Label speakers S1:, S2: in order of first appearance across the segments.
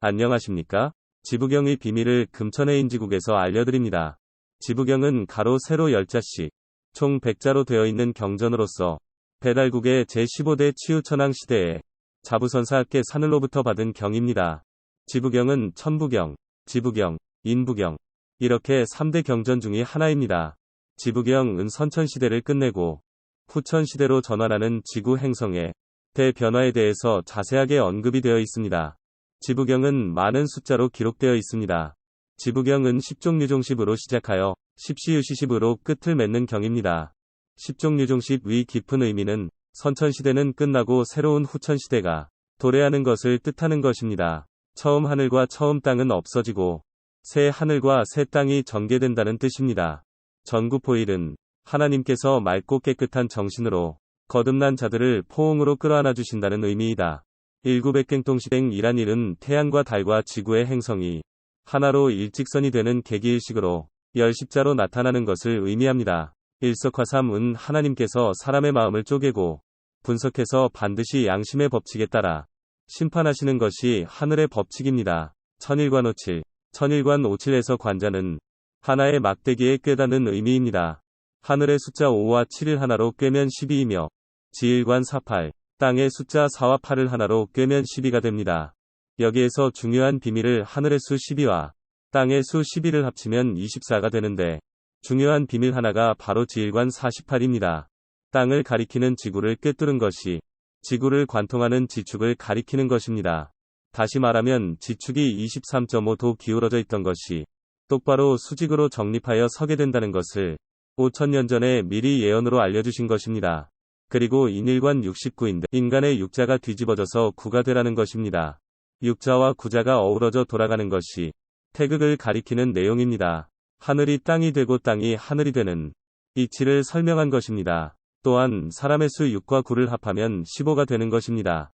S1: 안녕하십니까? 지부경의 비밀을 금천해인지국에서 알려드립니다. 지부경은 가로 세로 10자씩, 총 100자로 되어 있는 경전으로서 배달국의 제15대 치유천왕 시대에 자부선사께 산을로부터 받은 경입니다. 지부경은 천부경, 지부경, 인부경, 이렇게 3대 경전 중의 하나입니다. 지부경은 선천시대를 끝내고 후천시대로 전환하는 지구 행성의 대변화에 대해서 자세하게 언급이 되어 있습니다. 지부경은 많은 숫자로 기록되어 있습니다. 지부경은 10종류종십으로 시작하여 십시유시십으로 끝을 맺는 경입니다. 10종류종십의 깊은 의미는 선천시대는 끝나고 새로운 후천시대가 도래하는 것을 뜻하는 것입니다. 처음 하늘과 처음 땅은 없어지고 새 하늘과 새 땅이 전개된다는 뜻입니다. 전구포일은 하나님께서 맑고 깨끗한 정신으로 거듭난 자들을 포옹으로 끌어안아 주신다는 의미이다. 일구백갱통시댕이란 일은 태양과 달과 지구의 행성이 하나로 일직선이 되는 계기일식으로 열십자로 나타나는 것을 의미합니다. 일석화삼은 하나님께서 사람의 마음을 쪼개고 분석해서 반드시 양심의 법칙에 따라 심판하시는 것이 하늘의 법칙입니다. 천일관오칠, 천일관오칠에서 관자는 하나의 막대기에 꿰다는 의미입니다. 하늘의 숫자 5와 7을 하나로 꿰면 12이며 지일관 48, 땅의 숫자 4와 8을 하나로 꿰면 12가 됩니다. 여기에서 중요한 비밀을 하늘의 수 12와 땅의 수 12를 합치면 24가 되는데 중요한 비밀 하나가 바로 지일관 48입니다. 땅을 가리키는 지구를 꿰뚫은 것이 지구를 관통하는 지축을 가리키는 것입니다. 다시 말하면 지축이 23.5도 기울어져 있던 것이 똑바로 수직으로 정립하여 서게 된다는 것을 5000년 전에 미리 예언으로 알려주신 것입니다. 그리고 인일관 69인데 인간의 육자가 뒤집어져서 구가 되라는 것입니다. 육자와 구자가 어우러져 돌아가는 것이 태극을 가리키는 내용입니다. 하늘이 땅이 되고 땅이 하늘이 되는 이치를 설명한 것입니다. 또한 사람의 수 6과 9를 합하면 15가 되는 것입니다.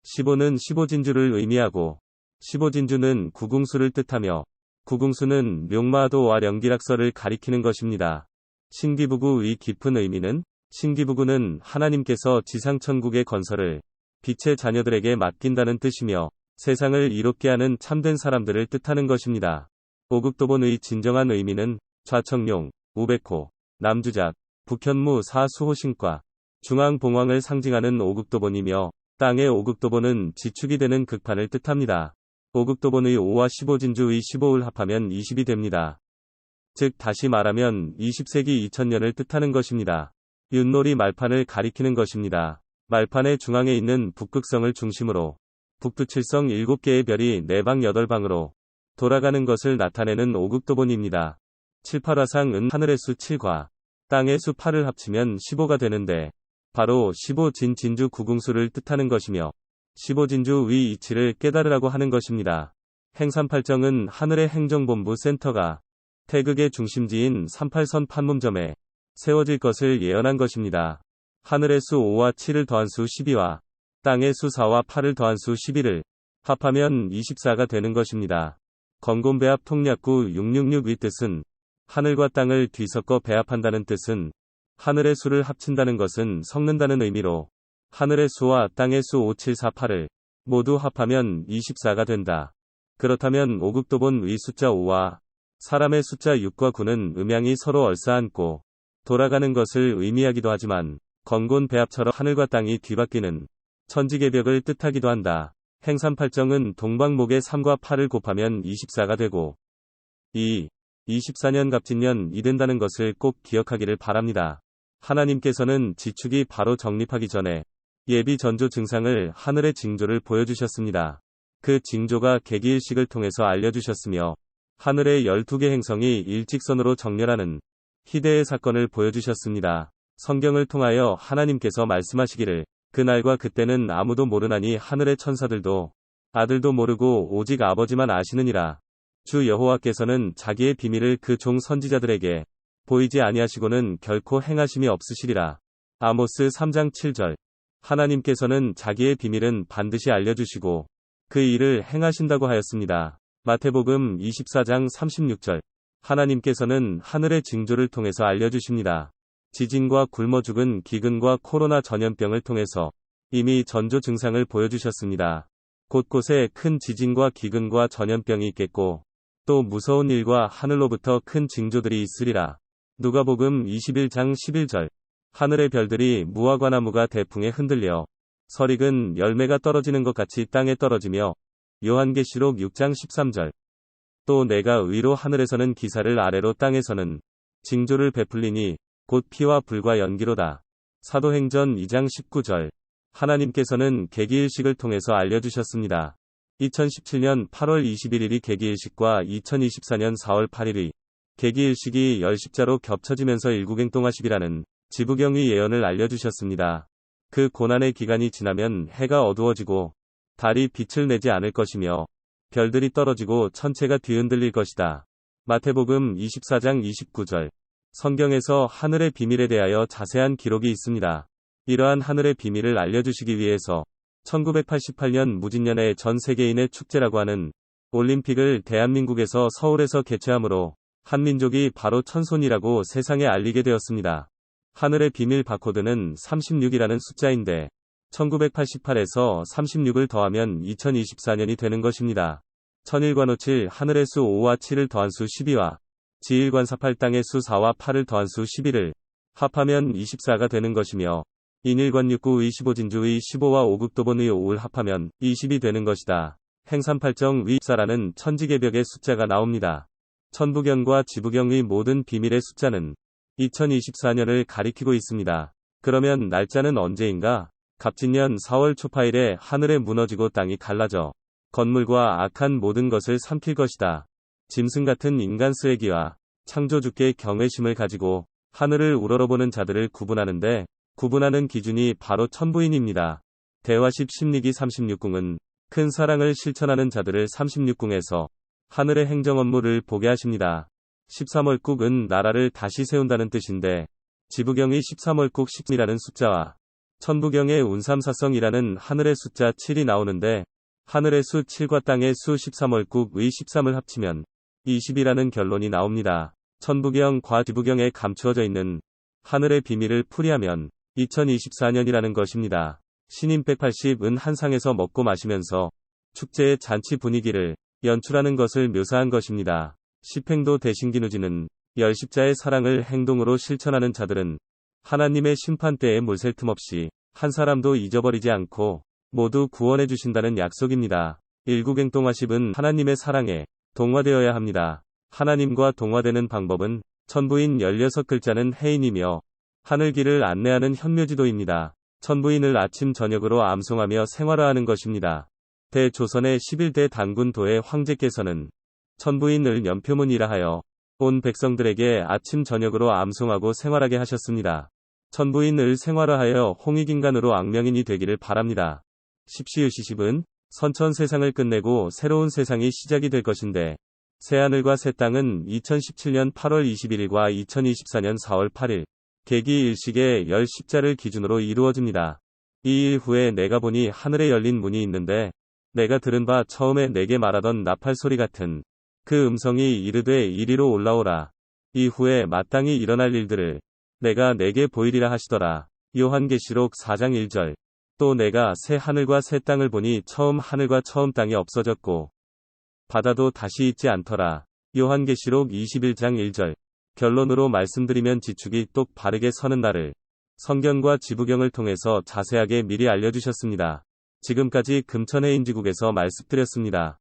S1: 15는 15진주를 의미하고 15진주는 구궁수를 뜻하며 구궁수는 묘마도와 령기락설을 가리키는 것입니다. 신기부구의 깊은 의미는 신기부구는 하나님께서 지상천국의 건설을 빛의 자녀들에게 맡긴다는 뜻이며 세상을 이롭게 하는 참된 사람들을 뜻하는 것입니다. 오극도본의 진정한 의미는 좌청룡, 우백호, 남주작, 북현무 사수호신과 중앙봉황을 상징하는 오극도본이며 땅의 오극도본은 지축이 되는 극판을 뜻합니다. 오극도본의 5와 15진주의 15를 합하면 20이 됩니다. 즉 다시 말하면 20세기 2000년을 뜻하는 것입니다. 윷놀이 말판을 가리키는 것입니다. 말판의 중앙에 있는 북극성을 중심으로 북두칠성 7개의 별이 4방 8방으로 돌아가는 것을 나타내는 오극도본입니다. 7,8화상은 하늘의 수 7과 땅의 수 8을 합치면 15가 되는데 바로 15진주 구궁수를 뜻하는 것이며 15진주의 이치를 깨달으라고 하는 것입니다. 행삼팔정은 하늘의 행정본부 센터가 태극의 중심지인 38선 판문점에 세워질 것을 예언한 것입니다. 하늘의 수 5와 7을 더한 수 12와 땅의 수 4와 8을 더한 수 11을 합하면 24가 되는 것입니다. 건곤배합 통략구 666의 뜻은 하늘과 땅을 뒤섞어 배합한다는 뜻은 하늘의 수를 합친다는 것은 섞는다는 의미로 하늘의 수와 땅의 수 5, 7, 4, 8을 모두 합하면 24가 된다. 그렇다면 오극도본의 숫자 5와 사람의 숫자 6과 9는 음양이 서로 얼싸안고 돌아가는 것을 의미하기도 하지만 건곤배합처럼 하늘과 땅이 뒤바뀌는 천지개벽을 뜻하기도 한다. 행삼팔정은 동방목의 3과 8을 곱하면 24가 되고 24년 갑진년이 된다는 것을 꼭 기억하기를 바랍니다. 하나님께서는 지축이 바로 정립하기 전에 예비 전조 증상을 하늘의 징조를 보여주셨습니다. 그 징조가 계기일식을 통해서 알려주셨으며 하늘의 12개 행성이 일직선으로 정렬하는 희대의 사건을 보여주셨습니다. 성경을 통하여 하나님께서 말씀하시기를 그날과 그때는 아무도 모르나니 하늘의 천사들도 아들도 모르고 오직 아버지만 아시느니라. 주 여호와께서는 자기의 비밀을 그 종 선지자들에게 보이지 아니하시고는 결코 행하심이 없으시리라. 아모스 3장 7절. 하나님께서는 자기의 비밀은 반드시 알려주시고 그 일을 행하신다고 하였습니다. 마태복음 24장 36절. 하나님께서는 하늘의 징조를 통해서 알려주십니다. 지진과 굶어 죽은 기근과 코로나 전염병을 통해서 이미 전조 증상을 보여주셨습니다. 곳곳에 큰 지진과 기근과 전염병이 있겠고 또 무서운 일과 하늘로부터 큰 징조들이 있으리라. 누가복음 21장 11절. 하늘의 별들이 무화과나무가 대풍에 흔들려 설익은 열매가 떨어지는 것 같이 땅에 떨어지며 요한계시록 6장 13절. 또 내가 의로 하늘에서는 기사를 아래로 땅에서는 징조를 베풀리니 곧 피와 불과 연기로다. 사도행전 2장 19절. 하나님께서는 계기일식을 통해서 알려주셨습니다. 2017년 8월 21일이 계기일식과 2024년 4월 8일이 계기일식이 열십자로 겹쳐지면서 일국행동하시기라는 지부경의 예언을 알려주셨습니다. 그 고난의 기간이 지나면 해가 어두워지고 달이 빛을 내지 않을 것이며 별들이 떨어지고 천체가 뒤흔들릴 것이다. 마태복음 24장 29절. 성경에서 하늘의 비밀에 대하여 자세한 기록이 있습니다. 이러한 하늘의 비밀을 알려주시기 위해서 1988년 무진년의 전 세계인의 축제라고 하는 올림픽을 대한민국에서 서울에서 개최하므로 한민족이 바로 천손이라고 세상에 알리게 되었습니다. 하늘의 비밀 바코드는 36이라는 숫자인데 1988에서 36을 더하면 2024년이 되는 것입니다. 천일관오7 하늘의 수 5와 7을 더한 수 12와 지일관사8 땅의 수 4와 8을 더한 수 11을 합하면 24가 되는 것이며 인일관육구의 15진주의 15와 5극도본의 5를 합하면 20이 되는 것이다. 행삼팔정의 14라는 천지개벽의 숫자가 나옵니다. 천부경과 지부경의 모든 비밀의 숫자는 2024년을 가리키고 있습니다. 그러면 날짜는 언제인가? 갑진년 4월 초파일에 하늘에 무너지고 땅이 갈라져 건물과 악한 모든 것을 삼킬 것이다. 짐승 같은 인간 쓰레기와 창조주께 경외심을 가지고 하늘을 우러러보는 자들을 구분하는 기준이 바로 천부인입니다. 대화십 심리기 36궁은 큰 사랑을 실천하는 자들을 36궁에서 하늘의 행정 업무를 보게 하십니다. 13월국은 나라를 다시 세운다는 뜻인데 지부경의 13월국 10이라는 숫자와 천부경의 운삼사성이라는 하늘의 숫자 7이 나오는데 하늘의 수 7과 땅의 수 13월국의 13을 합치면 20이라는 결론이 나옵니다. 천부경과 지부경에 감추어져 있는 하늘의 비밀을 풀이하면 2024년이라는 것입니다. 신임 180은 한상에서 먹고 마시면서 축제의 잔치 분위기를 연출하는 것을 묘사한 것입니다. 십행도 대신기누지는 열십자의 사랑을 행동으로 실천하는 자들은 하나님의 심판대에 물샐 틈 없이 한 사람도 잊어버리지 않고 모두 구원해 주신다는 약속입니다. 일국행동하십은 하나님의 사랑에 동화되어야 합니다. 하나님과 동화되는 방법은 천부인 16글자는 해인이며 하늘길을 안내하는 현묘지도입니다. 천부인을 아침 저녁으로 암송하며 생활화하는 것입니다. 대조선의 11대 단군도의 황제께서는 천부인을 연표문이라 하여 온 백성들에게 아침 저녁으로 암송하고 생활하게 하셨습니다. 천부인을 생활화하여 홍익인간으로 악명인이 되기를 바랍니다. 십시유시십은 선천 세상을 끝내고 새로운 세상이 시작이 될 것인데 새하늘과 새 땅은 2017년 8월 21일과 2024년 4월 8일 계기일식의 열 십자를 기준으로 이루어집니다. 이 일 후에 내가 보니 하늘에 열린 문이 있는데 내가 들은 바 처음에 내게 말하던 나팔 소리 같은 그 음성이 이르되 이리로 올라오라. 이후에 마땅히 일어날 일들을 내가 내게 보이리라 하시더라. 요한계시록 4장 1절. 또 내가 새 하늘과 새 땅을 보니 처음 하늘과 처음 땅이 없어졌고 바다도 다시 있지 않더라. 요한계시록 21장 1절. 결론으로 말씀드리면 지축이 똑 바르게 서는 날을 성경과 지부경을 통해서 자세하게 미리 알려주셨습니다. 지금까지 금천해인지국에서 말씀드렸습니다.